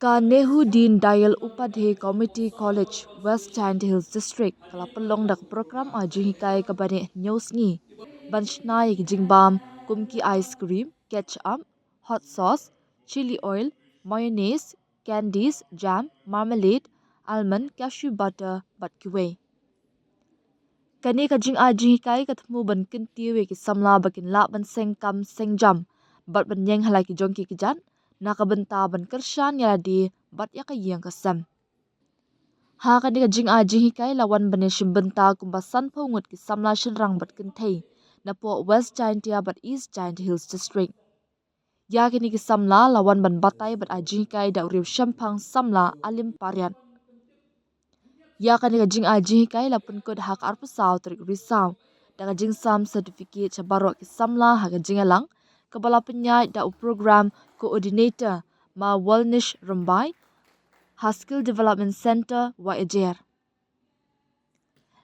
Ka Nehu Din Dayal Upadhe Community College, West Giant Hills District, kalapalong dak program ajihikai kabane news ni. Ban shna jingbam, kumki ice cream, ketchup, hot sauce, chili oil, mayonnaise, candies, jam, marmalade, almond, cashew butter, but kiwe. Kani ka jing ajihikai katmu ban kyntiew ki samla bakin la ban sengkam sengjam, bat ban yeng halai ki jongki kijan. Nakabenta ban kershan yadi bat ya kayang kasam. Ha kan jing hikai lawan bane shimbenta kumbasan pungut ki samla shinrang bat kentei na po West Giantia bat East Giant Hills District. Ya kini ki samla lawan ban batai bat hikai da uriu shampang samla alim parian. Ya kan jing hikai lapun kod hak arpusau trik risau. Da jing sam certificate cabarok ki samla ha jing alang. Kepala Penyai da program coordinator Ma Walnish Rumbai, Skill Development Center Wahiajer.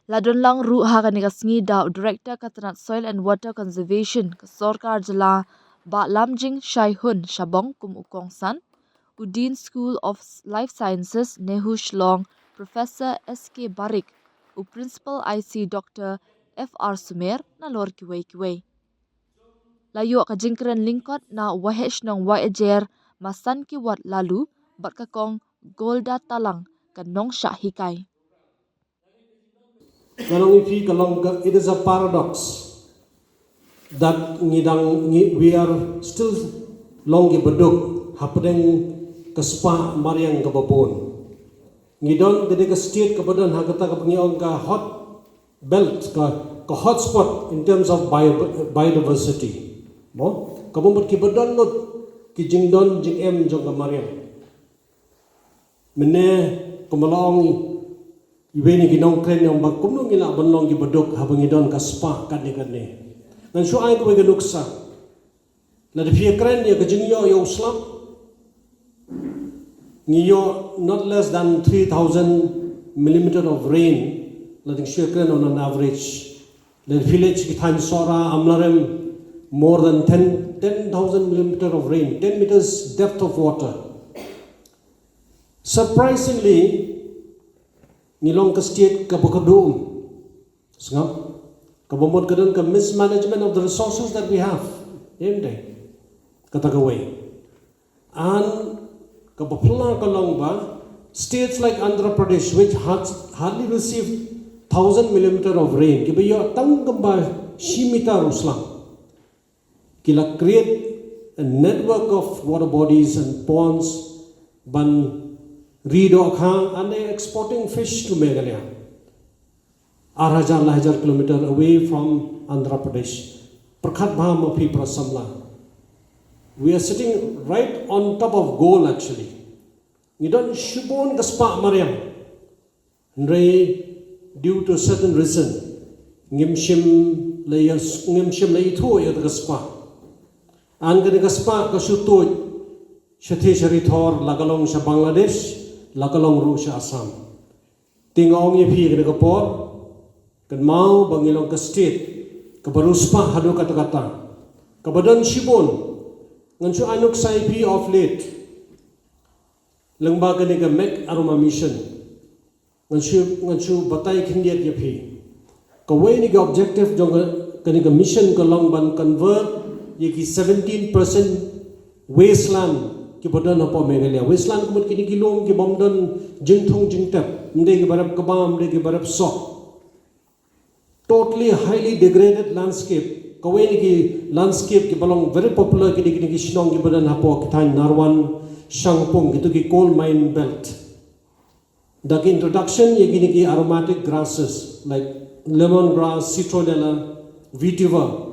Ladon lang ru ha kanigasngi da director katanat Soil and Water Conservation ke Sorkar Jala Ba Lamjing Shai Hun Shabong kum ukong san, Udin School of Life Sciences Nehu Shlong Professor SK Barik, u Principal IC Dr. FR Sumer na lor kiway. Layu ka jingkeren lingkot na wahesh nong Wahiajer masan ki wat lalu bat kakong golda talang kanong sya hikai. It is a paradox that we are still longi beduk hapdeng kespa mariang kababon. Ngidon gede ke state kabadan hakata kapngiong ka hot belt ka hotspot in terms of biodiversity. Mo kabumot ki badan not ki jingdon jingem jong kamariam mene kumalaong iweni ginong kren yang bakumno ngila banlong ki badok habangidon ka spa kadne nan shu ay ko ganuksa la de pie kren ya gajingyo yo slap ngiyo not less than 3000 millimeter of rain la ding shu kren on an average the village ki than sora amlarem more than 10,000 millimeter of rain, 10 meters depth of water. Surprisingly, nilong ka state kabukadum. Sngap, kabumod kadon ka mismanagement of the resources that we have. Hindi. Katagaway. And kabapula kalong ba, states like Andhra Pradesh, which hardly received 1,000 millimeter of rain, kibayo tanggam ba shimita ruslang. Kila create a network of water bodies and ponds, ban rido akha, and they exporting fish to Meghalaya. 8,000 kilometers away from Andhra Pradesh. Prakhat bham api prasamla. We are sitting right on top of goal actually. You don't shubon gaspa mariam. Due to a certain reason, ngimshim lay thu ya gaspa. An gani gaspa kasutoy shathi sharithor lagalong sa Bangladesh lagalong ru sa Assam tingong ye phi gani kapor kan mau bangilong ka state ka baruspa hadu kata kabadan shibon ngan su anuk sai phi of late langba gani ka mek aroma mission ngan su batai khindiat ye phi ka way ni ga objective jong gani ka mission ka long ban convert yeki 17% wasteland ki bodan apa Meghalaya wasteland kumut kini kilong ki bomdan jingthong jingtap mde ki barab kabam mde ki barab sok totally highly degraded landscape kaweni ki landscape ki balong very popular kini shnong ki bodan hapo ki than narwan shangpung gitu ki coal mine belt the introduction yeki ki aromatic grasses like lemongrass citronella vetiver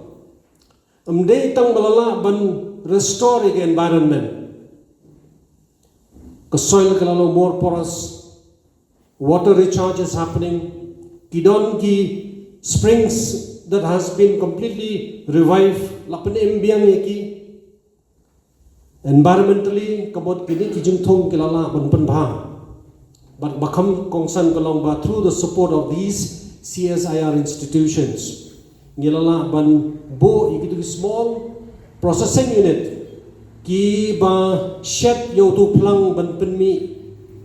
Amde tang balala ban restore the environment. The soil kalalo more porous, water recharge is happening. Kidon ki springs that has been completely revived. Lapan embiang yeki. Environmentally kabot kini kijung thong kilala ban panbha. But bakam kongsan kalong ba through the support of these CSIR institutions. Ngilala ban bo ikitu small processing unit ki ba shed yo tu plang ban penmi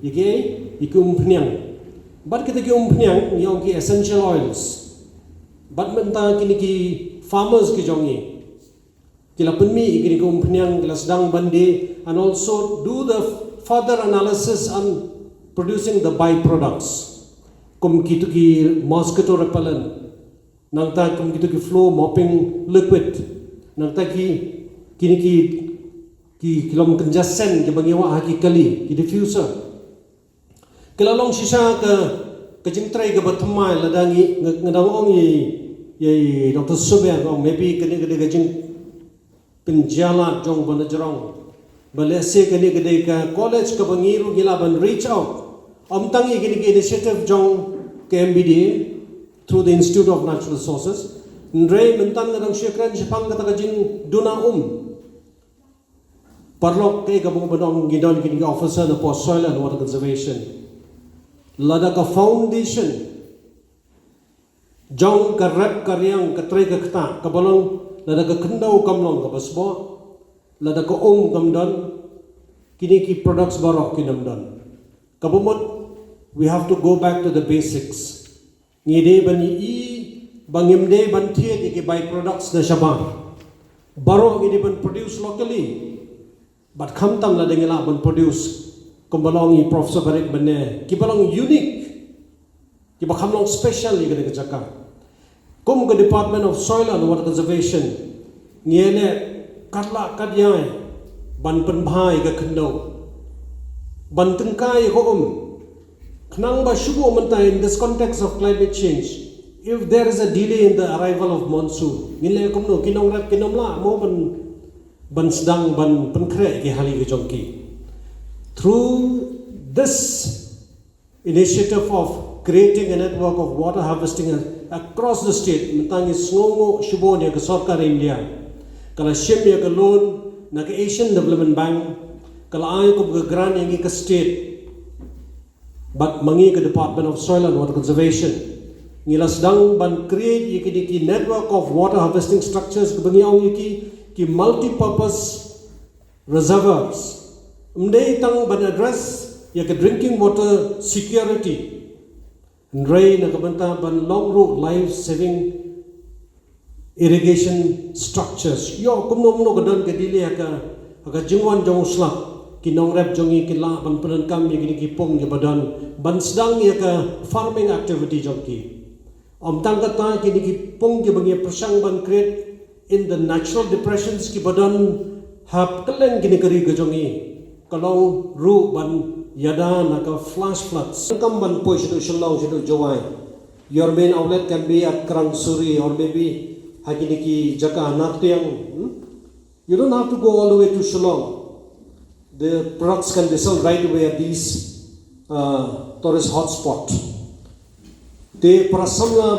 iki umpnyang bat kita ki umpnyang yang ki essential oils bat menta kini ki farmers ki jongi kila penmi iki ki umpnyang kila sedang bandi and also do the further analysis on producing the byproducts kum kitu ki mosquito repellent nang ta kum kitu ki flow mopping liquid nang ta ki kini ki kilom congestion ki bangiwa haki kali ki diffuser kila long sisa ke jingtrai ke batmai ladangi ngadang ong ye Dr. Subya ong maybe kene ke jing penjala jong banajrong balese kene ke college ke bangiru gila ban reach out amtang ye kene initiative jong ke MBDA through the Institute of Natural Resources ndre mentan ngadang syekran jipang kata jing duna parlok ke gabung banong gidon kini officer na post soil and water conservation lada ka foundation jong ka rep karyang ka tray ka kta ka balong lada ka kendau kamlong ka basbo lada ka kamdan kini ki products barok kinamdan kabumot we have to go back to the basics ngide bani bangimde ban thiet ki byproducts na shabar baro ngide ban produce locally but khamtam la dengela ban produce kumbalong professor barik bane kibalong unique kiba khamlong special ni gane jaka kum ke department of soil and water conservation ngene katla kadyai ban penbhai ka khndo ban tengkai ko khnang ba shubo manta in this context of climate change if there is a delay in the arrival of monsoon ngile kumno kinong rat kinomla mo ban sedang ban penkre ki hali ke jongki through this initiative of creating a network of water harvesting across the state mentangi sngongo shubo ne ke sarkar India kala shim ya ke loan na ke Asian Development Bank kala ay ko ke grant yang ke state but mangi ke Department of Soil and Water Conservation ngila sedang ban create ki network of water harvesting structures ke bangi ang ki multi-purpose reservoirs mdei tang ban address ya ke drinking water security ndrei na kabanta ban long road life saving irrigation structures yo kumno gadan ke dili ka jingwan jong slap kinong rep jongi kila ban penan kam ya ki pong ya badan ban sedang ya ka farming activity jongki tang kata ki pong ke bangi persang ban create in the natural depressions ki badan hap kelen kini kari gajongi kalau ru ban yada naka flash floods kam ban poi sidu shalong sidu jawai your main outlet can be at Krangsuri or maybe hagini ki jaka nartiang you don't have to go all the way to Shillong the products can be sold right away at these tourist hotspot te prasamla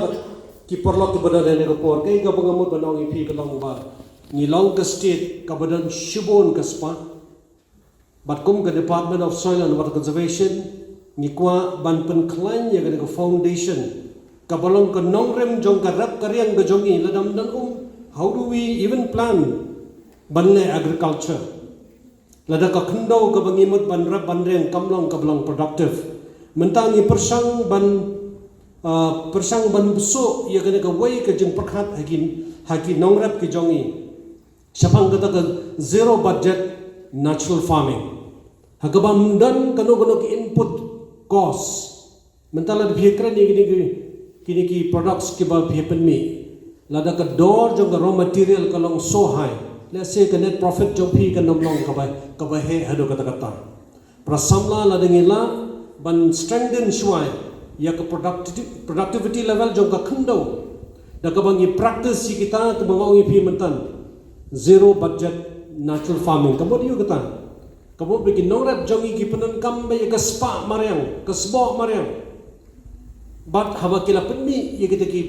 ki perlo ki badan ne ko kai ga bangamut banong ipi kalong ba ni long ka state ka badan shibon ka spa but kum ka Department of Soil and Water Conservation ni kwa ban pen klan ya ka foundation ka balong ka nongrem jong ka rap karyang ga jongi ladam dan how do we even plan banle agriculture lada ka khndo ka bangimut ban rap banreng kamlong ka balong productive mentangi persang ban buso ya ka wai ka jeng prakhat hagi nongrap ki jongi syapang kata ka zero budget natural farming hagabam dan kano ki input cost mentala bhekran kini ki products ki ba bhepen mi lada ka door jong raw material kalong so high let's say ka net profit jong phi ka nomlong ka ba he hado kata prasamla lada ngila ban strengthen shwai ya ka productivity level jong ka khndo da ka bangi practice si kita ka bangi phi mentan zero budget natural farming kamu dia kata kamu bikin nongrap jongi ki penan kam ba ka spa maryang ka sbo maryang but hawa kila penmi ye kita ki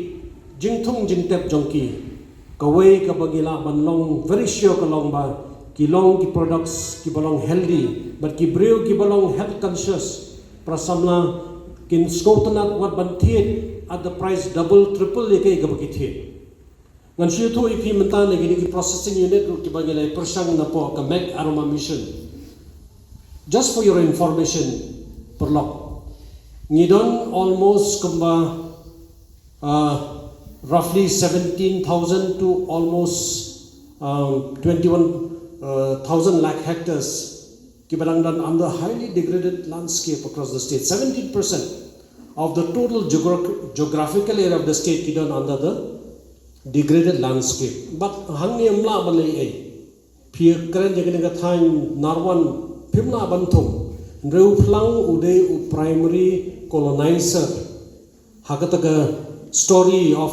jingthung jingtep jongki ka wei ka bagila ban long very sure ka long ba ki long ki products ki balong healthy but ki brew ki balong health conscious prasamla kin skotana wat ban thiet at the price double triple ye kai ka baki thiet Ngan siya tu ipi mentan lagi ni processing unit ru ki bagi lai persang na po ka Meg Aroma Mission. Just for your information, perlok. Ngidon almost kemba roughly 17,000 to almost 21,000 lakh hectares. Kibarang dan under highly degraded landscape across the state. 17% of the total geographical area of the state kidon under the degraded landscape. But hang ni amla balai ai. Pia keren jaga dengan thai narwan pimla bantung. Reu plang uday u primary colonizer. Hakataga story of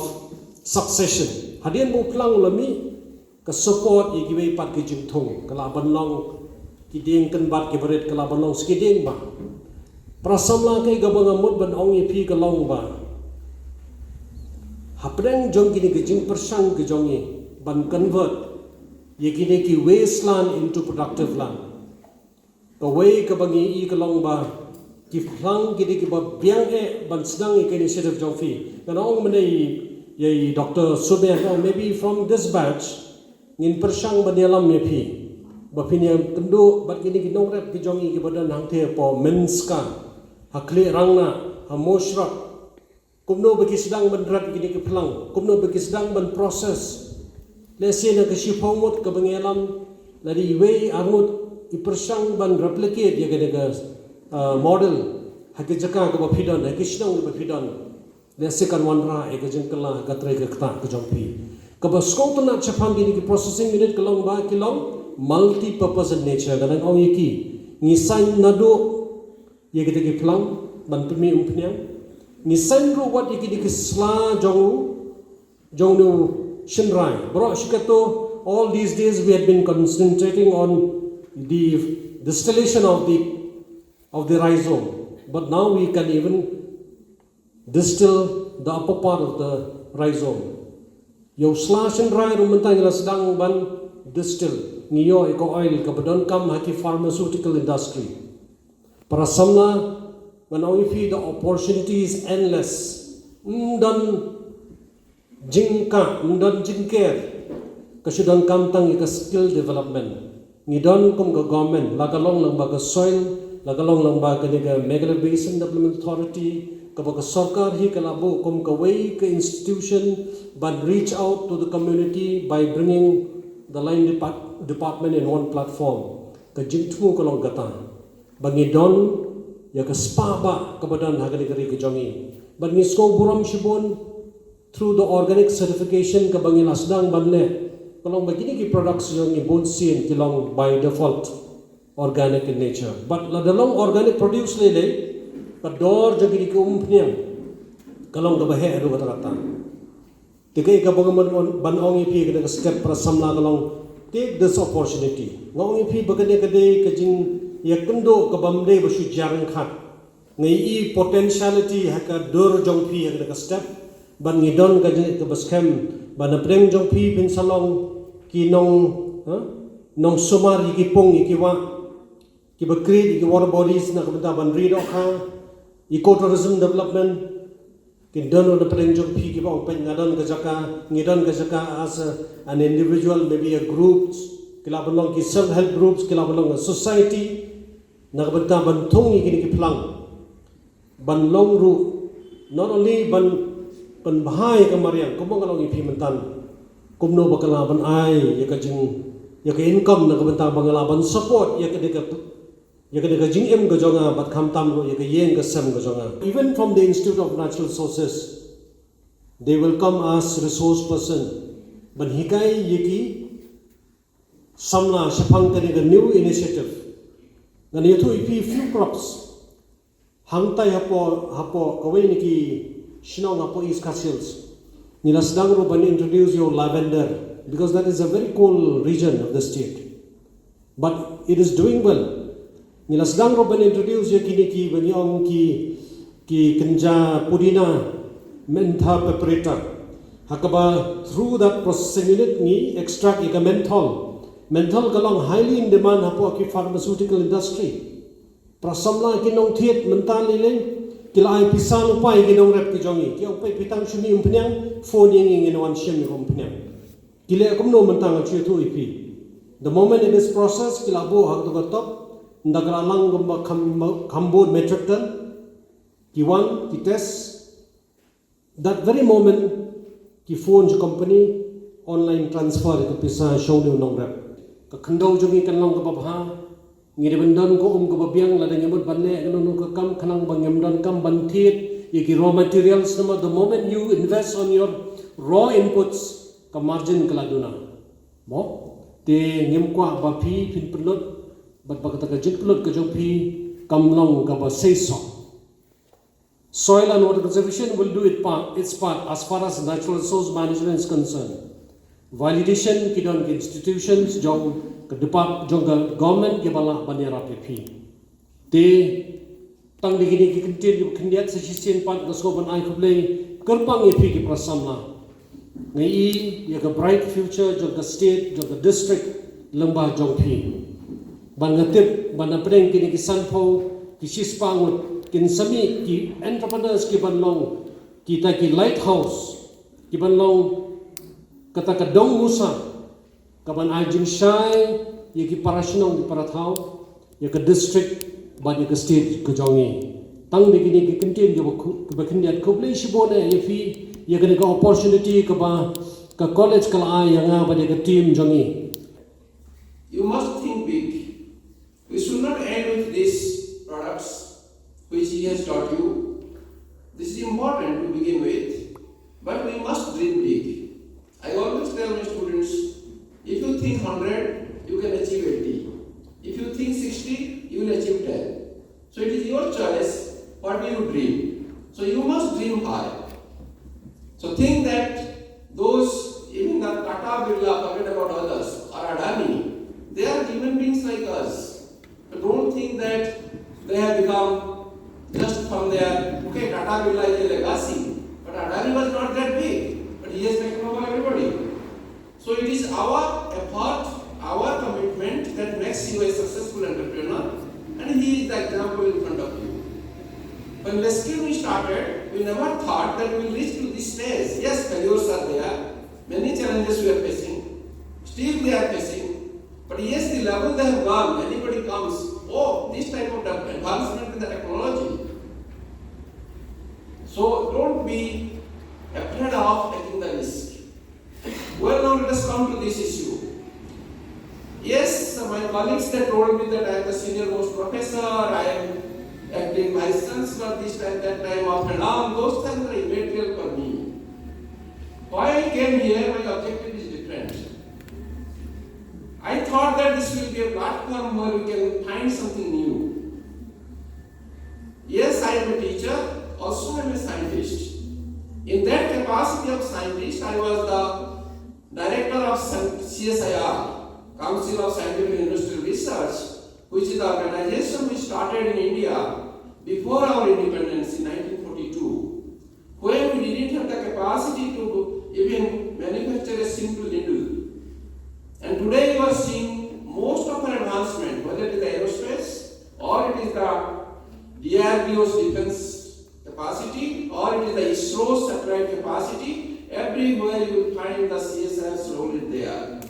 succession. Hadian bu plang lami ke support igiwei pat ke jingthong kala banlong kiding kan bat ke berit kala banlong skiding ba. Prasamla ke gabang amut ban ong ipi ke long ba. Hapreng jong kini ke jing persang ke jongi ban convert ye kini ki wasteland into productive land. Kawai ke bangi i ke long ba ki flang kini ki ba biang ban sedang ke initiative jong fi. Kan ong menai ye Dr. Subeh maybe from this batch ngin persang banyalam ye pi. Bapini tendu bat kini ki nong rep ki jongi ki badan hang the po menska hakli rangna hamoshrak. Kumno bagi sedang menderat gini ke pelang, kumno bagi sedang berproses. Lesi nak kesipomot ke bengelam, lari iwe armut ipersang ban replicate ya kena model. Haki jaka ke bapidan, haki sedang ke bapidan. Lesi kan wanra, eka jengkala, katrai ke ketak ke jompi. Kaba skop nak cepat gini ke processing unit kelong ba kelong multi-purpose in nature. Kadang orang iki ngisain nado ya kita ke pelang ban pemi umpniang. Ni sendru wat iki sla jongnu shinrai. Bro shikato all these days we had been concentrating on the distillation of the rhizome, but now we can even distill the upper part of the rhizome. Yo sla shinrai rumentang ila sedang ban distill niyo eco oil kabadon kam haki pharmaceutical industry. Para samna when we the opportunity is endless. Mdan jingka, mdan jingker. Kasudang kamtang ika skill development. Ngidon kum ga government, lagalong lang baga soil, lagalong lang baga niga Meghalaya Basin Development Authority, kabaga sarkar hi kalabo kum ka way ka institution, but reach out to the community by bringing the line department in one platform. Ka jingtu kalong gata. Bangidon ya ke spa ba kebadan hagari-gari ke jongi. But ni sko buram shibon through the organic certification ke bangi lasdang banle. Kalau begini ki products yang ni bon sin kilong by default organic in nature. But la dalam organic produce lele kador jadi ke umpnya. Kalau ke bahe adu kata-kata. Tikai ke bangaman banong ipi ke step prasamla kalong take this opportunity. Ngong ipi bagade-gade ke jing ya kendo ke bamde bersu jarang khat ngai potentiality haka dur jongpi ya ke step ban ngidon ke baskem ban preng jongpi bin salong ki nong sumar ki pong ki wa ki bakri ki water bodies na kabenta ban rido kha ecotourism development ki don on preng jongpi ki ba pen ngadon ke jaka ngidon ke jaka as an individual maybe a group kila belong ki self help groups kila belong a society nakabenta bantung ni kini kiplang ban long ru not only ban bahai kamarian kumong kalong ipi mentan kumno bakala ban ai ya ka income nakabenta bangala ban support ya ka jing em ga jonga bat kham tam ro ya ka yen ka sam ga jonga. Even from the Institute of Natural Resources they will come as resource person ban hikai yeki samla shapang kani ga new initiative. Dan itu ipi few crops. Hangtai hapo kawai niki shinong hapo East Castles. Nila sedang rupan introduce your lavender because that is a very cool region of the state. But it is doing well. Nila sedang rupan introduce ya kini ki banyong ki kenja pudina mentha paprika. Hakaba through that processing unit ni extract ika menthol. Menthol kalong highly in demand hapo ki pharmaceutical industry. Prasamla kinong thiet mental lele kila ai pisang upai ginong rep ki jongi ki upai pitang shumi umpnyang phone ying in one shim umpnyang kile akum no mantang chu thu ipi the moment it is processed kila bo hak to top ndagla lang gamba khambo metric ton ki one ki test that very moment ki phone jo company online transfer ko pisa show no nong rep ka khando jongi kan long ka bha ngire bandan ko ko babiang la dang yamut banle no ko kam khanang bang yamdan kam banthit yeki raw materials nama the moment you invest on your raw inputs ka margin kala duna mo te ngem kwa ba phi phin plot bat ba ka jit plot ka jong phi kam long ka ba sei so soil and water conservation will do its part as far as natural resource management is concerned validation kidon institutions jong ka depart jong government ke bala banera phi te tang digini ki kintin kindiat sa sisien pat gasko ban ai kublei kerpang ye phi ki prasamna ngai ya ka bright future jong ka state jong ka district lamba jong phi ban ngatip ban apreng kini ki sanpho ki sispangut kin sami ki entrepreneurs ki ban long kita ki lighthouse ki ban long kata ka dong musa kaban ajing shai ye ki parashnong di parathau ye ka district ba ye ka state ka jongi tang de ki kintin ge ba kindiat kublei shibone ye fi ye ka opportunity ka ba ka college kala ai nga ba ye ka team jongi you must think big. We should not end with these products which he has taught you. This is important to begin with, but we must dream big. I always tell my students, if you think 100, you can achieve 80. If you think 60, you will achieve 10. So it is your choice, what do you dream? So you must dream high. So think that those, even the Tata Birla, forget about others, or Adani, they are human beings like us. But don't think that they have become just from their, okay, Tata Birla is a legacy, but Adani was not that big, but he has taken over everybody. So it is our effort, our commitment that makes you a successful entrepreneur, and he is the example in front of you. When we started, we never thought that we will reach to this stage. Yes, failures are there, many challenges we are facing, still we are facing, but yes, the level they have gone, anybody comes, oh, this type of advancement in the technology. So don't be afraid of taking the risk. Well, now let us come to this issue. Yes, my colleagues they told me that I am the senior most professor, I am acting vice chancellor this time, that time, up and down. Those things are immaterial for me. Why I came here, my objective is different. I thought that this will be a platform where we can find something new. Yes, I am a teacher, also I am a scientist. In that capacity of scientist, I was the director of CSIR, Council of Scientific and Industrial Research, which is the organization which started in India before our independence in 1942, where we didn't have the capacity to even manufacture a simple needle. And today you are seeing most of our advancement, whether it is the aerospace or it is the DRDO's defense capacity or it is the ISRO's satellite capacity, everywhere you will find the CSIR's role is there.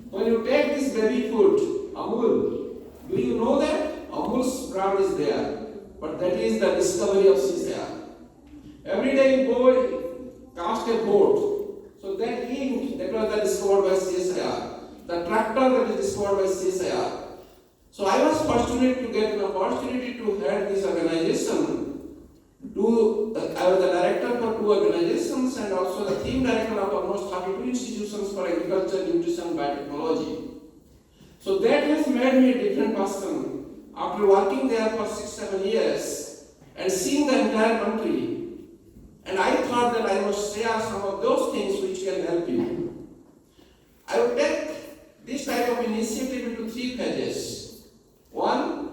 When you take this baby food, Amul, do you know that Amul's brand is there? But that is the discovery of CSIR. Every day you go cast a boat. So that ink that was discovered by CSIR. The tractor that is discovered by CSIR. So I was fortunate to get an opportunity to head this organization. I was the director for 2 organizations and also the team director of almost 32 institutions for agriculture, nutrition, biotechnology. So that has made me a different person. After working there for 6-7 years and seeing the entire country, and I thought that I must share some of those things which can help you. I would take this type of initiative into 3 phases. 1,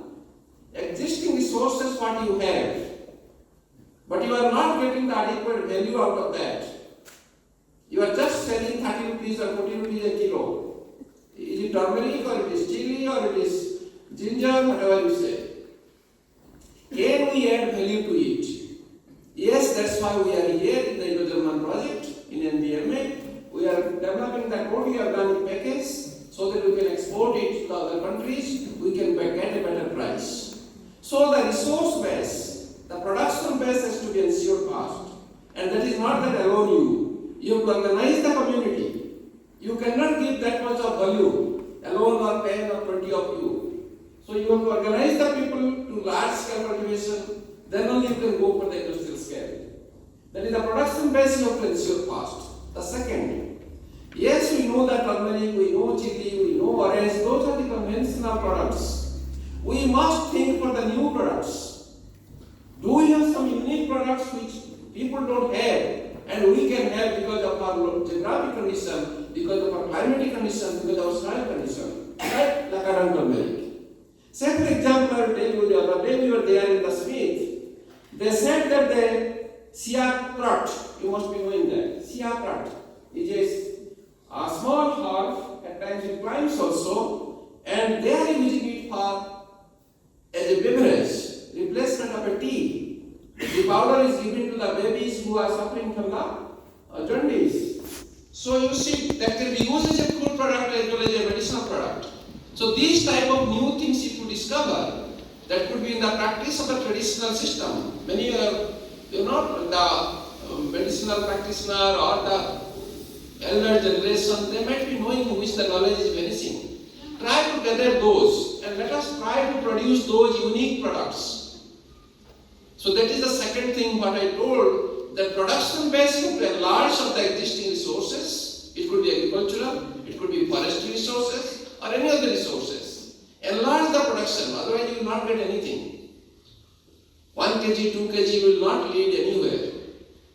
existing resources what you have, but you are not getting the adequate value out of that. You are just selling 30 rupees or 40 rupees a kilo. Is it turmeric or it is chili or it is ginger, whatever you say. Can we add value to it? Yes, that's why we are here in the Indo-German project in NBMA. We are developing the totally organic package so that we can export it to the other countries. We can get a better price. So the resource base, the production base has to be ensured first. And that is not that alone you. You have to organize the community. You cannot give that much of value alone or 10 or 20 of you. So you have to organize the people to large scale cultivation, then only you can go for the industrial scale. That is the production base you have to ensure first. The second, yes, we know that turmeric, we know chili, we know orange, those are the conventional products. We must think for the new products. Do we have some unique products which people don't have and we can have because of our geographic condition, because of our climatic condition, because of our soil condition, like current turmeric? Say for example, I will tell you the other day we were there in the Smith. They said that the Syllad, you must be knowing that. Syllad is a small herb, at times it climbs also, and they are using it for as a beverage, replacement of a tea. The powder is given to the babies who are suffering from the jaundice. So you see, that can be used as a food product as well as a medicinal product. So these type of new things if you discover, that could be in the practice of the traditional system. Many are, the medicinal practitioner or the elder generation, they might be knowing which the knowledge is vanishing. Try to gather those and let us try to produce those unique products. So that is the second thing what I told, that production base you to enlarge of the existing resources. It could be agricultural, it could be forestry resources or any other resources. Enlarge the production, otherwise you will not get anything. 1 kg, 2 kg will not lead anywhere.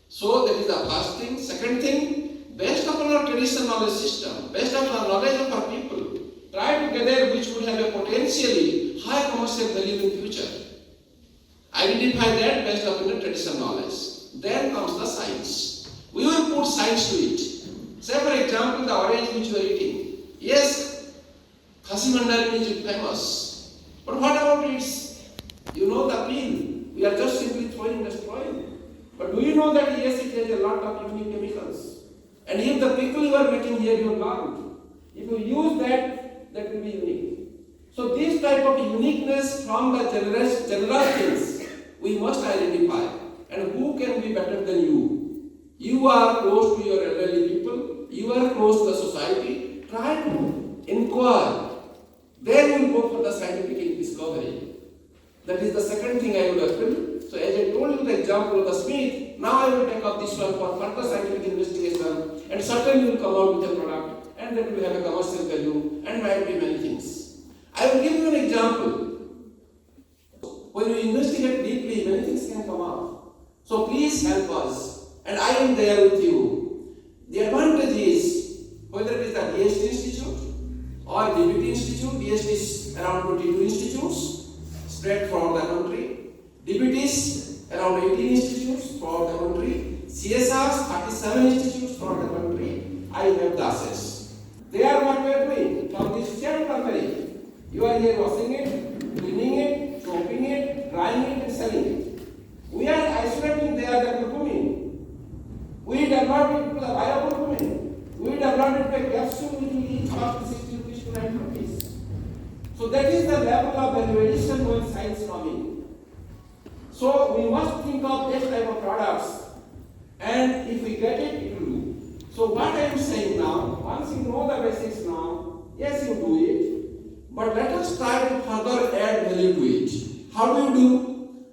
So that is the first thing. Second thing, based upon our traditional knowledge system, based upon our knowledge of our people, try to gather which would have a potentially high commercial value in future. Identify that based upon the traditional knowledge. Then comes the science. We will put science to it. Say for example, the orange which you are eating. Yes, Khasi mandarin is famous. But what about its, the peel? We are just simply throwing, destroying. But do you know that yes, it has a lot of unique chemicals? And if the pickle you are making here, you have learned. If you use that, that will be unique. So this type of uniqueness from the general things, we must identify. And who can be better than you? You are close to your elderly people. You are close to the society. Try to inquire. Then you will go for the scientific discovery. That is the second thing I would appeal. So as I told you the example of the Smith, now I will take up this one for further scientific investigation and certainly will come out with a product and that will have a commercial value and might be many things. I will give you an example. When you investigate deeply, many things can come out. So please help us and I am there with you. The advantage is, whether it is the DST Institute or DBT Institute, DST is around 22 institutes spread throughout the country. DBT is around 18 institutes throughout the country. CSRs, 37 institutes throughout the country. I have the access. They are what we are doing. From this shared turmeric, you are here washing it, cleaning it, chopping it, drying it and selling it. We are isolating there the curcumin. We developed it to the biocurcumin. We developed it to a capsule which will each cost 60 rupees to 90 rupees. So that is the level of value addition when science coming. So we must think of this type of products, and if we get it, it will do. So what I am saying now, once you know the basics now, yes, you do it, but let us try to further add value to it. How do you do?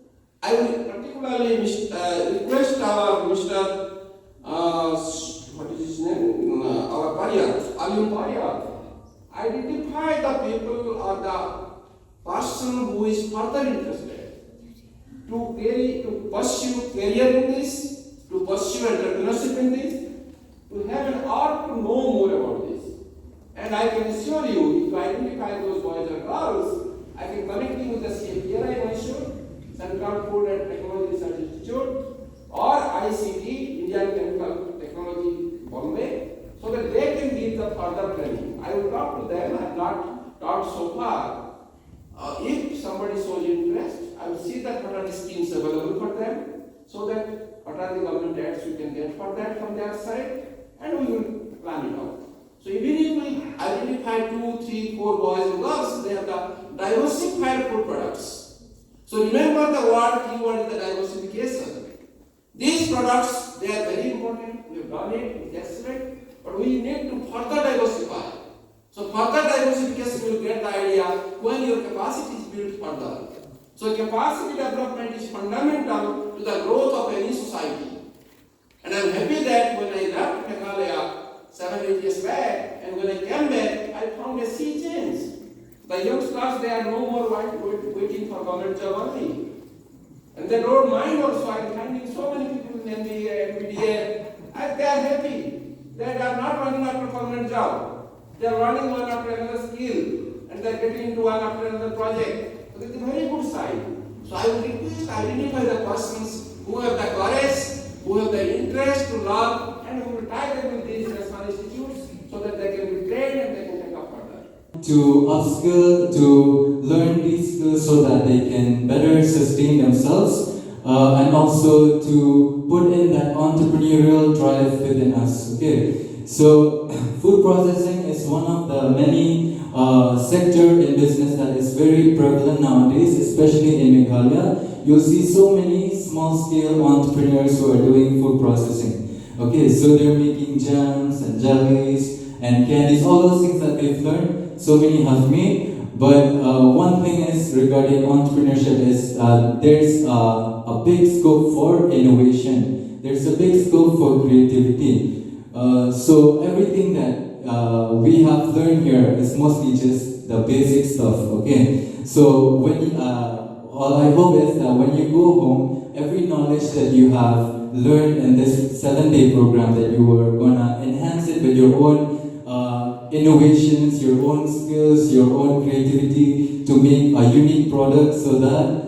I will particularly request our Mr. What is his name? Our Pariyat, Alim Pariyat. Identify the people or the person who is further interested to pursue career in this, to pursue entrepreneurship in this, to have an art to know more about this. And I can assure you, if you identify those boys or girls, I can connect you with the CFPRI Mysore, Central Food and Technology Research Institute, or ICT, Indian Chemical Technology Bombay, so that they can give the further training. I will talk to them. I have not talked so far. If somebody shows interest, I will see that what are the schemes available for them, so that what are the government aids we can get for that from their side, and we will plan it out. So even if we identify 2, 3, 4 boys and girls, they have the diversified food products. So remember the keyword is the diversification. These products, they are very important. We have done it, we tested it, but we need to further diversify. So further diversification, you will get the idea when your capacity is built further. So capacity development is fundamental to the growth of any society. And I am happy that when I left Meghalaya 7-8 years back, and when I came back, I found a sea change. The youngsters, they are no more waiting for government job only. And they don't mind also. I am finding so many people in MBA, MBA, and they are happy. They are not running after permanent job. They are running one after another skill, and they are getting into one after another project. So it is a very good sign. So I would request identify the persons who have the courage, who have the interest to learn, and who will tie them with these national institutes so that they can be trained and they can take up further. To upskill, to learn these skills so that they can better sustain themselves, and also to put in that entrepreneurial drive within us. Okay, so food processing is one of the many sector in business that is very prevalent nowadays, especially in Meghalaya. You'll see so many small-scale entrepreneurs who are doing food processing. Okay, so they're making jams and jellies and candies, all those things that they've learned. So many have made, but one thing is regarding entrepreneurship is there's a big scope for innovation. There's a big scope for creativity. So everything that we have learned here is mostly just the basic stuff. Okay, so when all I hope is that when you go home, every knowledge that you have learned in this 7-day program, that you are gonna enhance it with your own innovations, your own skills, your own creativity to make a unique product so that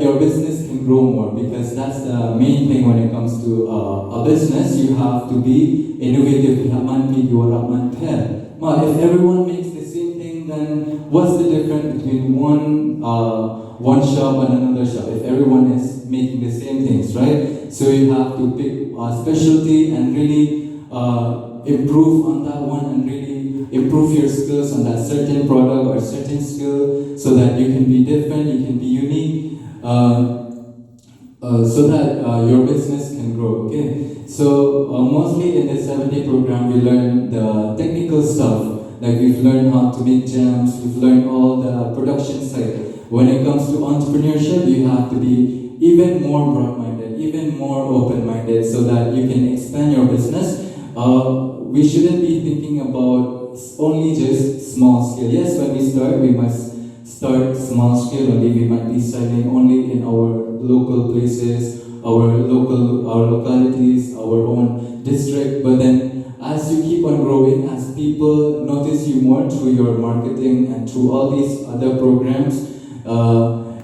your business can grow more, because that's the main thing when it comes to a business. You have to be innovative. If everyone makes the same thing, then what's the difference between one shop and another shop if everyone is making the same things, right? So you have to pick a specialty and really improve on that one and really improve your skills on that certain product or certain skill so that you can be different, you can be unique, so that your business can grow. Okay, so mostly in the 7-day program we learn the technical stuff, like we've learned how to make jams, we've learned all the production side. When it comes to entrepreneurship, you have to be even more broad-minded, even more open-minded so that you can expand your business. We shouldn't be thinking about only just small scale. Yes, when we start, we must start small scale only. We might be selling only in our local places, our localities, our own district. But then as you keep on growing, as people notice you more through your marketing and through all these other programs,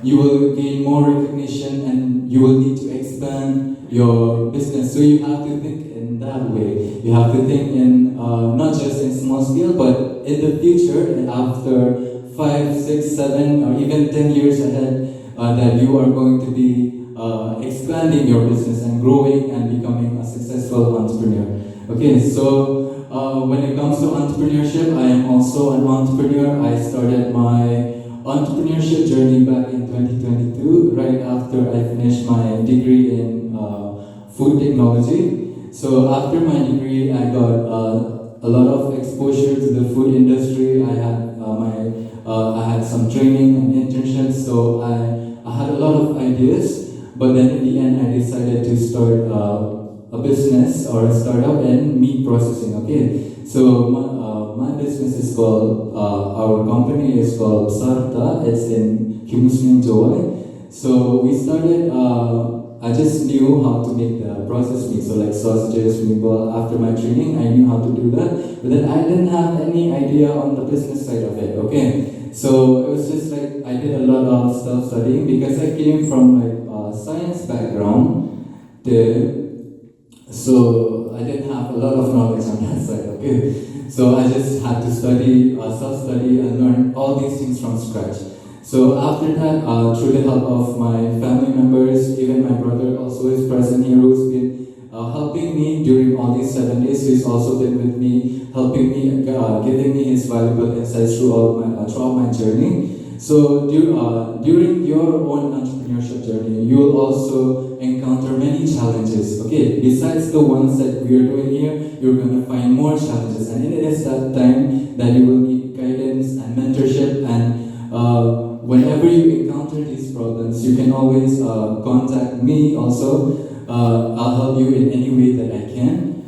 you will gain more recognition and you will need to expand your business. So you have to think in that way. You have to think in not just in small scale, but in the future, and after 5, 6, 7, or even 10 years ahead, that you are going to be expanding your business and growing and becoming a successful entrepreneur. Okay, so when it comes to entrepreneurship, I am also an entrepreneur. I started my entrepreneurship journey back in 2022, right after I finished my degree in food technology. So after my degree, I got a lot of exposure to the food industry. I had some training and internships, so I had a lot of ideas. But then in the end, I decided to start a business or a startup in meat processing. Okay, so my business is called, our company is called Sarta. It's in Joy. So we started. I just knew how to make the processed meat, so like sausages, meatball. After my training, I knew how to do that, but then I didn't have any idea on the business side of it. Okay, so it was just like I did a lot of self-studying because I came from like a science background. So I didn't have a lot of knowledge on that side. Okay, so I just had to study, self-study, and learn all these things from scratch. So after that, through the help of my family members, even my brother also is present here, who's been helping me during all these 7 days. He's also been with me, helping me, giving me his valuable insights throughout my journey. So during your own entrepreneurship journey, you will also encounter many challenges. Okay, besides the ones that we are doing here, you're going to find more challenges, and it is that time that you will need guidance and mentorship. And whenever you encounter these problems, you can always contact me. Also, I'll help you in any way that I can.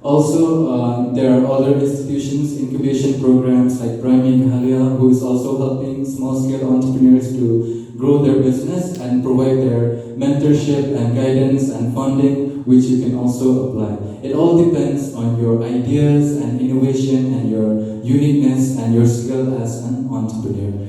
Also, there are other institutions, incubation programs like Meghalaya, who is also helping small-scale entrepreneurs to grow their business and provide their mentorship and guidance and funding, which you can also apply. It all depends on your ideas and innovation and your uniqueness and your skill as an entrepreneur.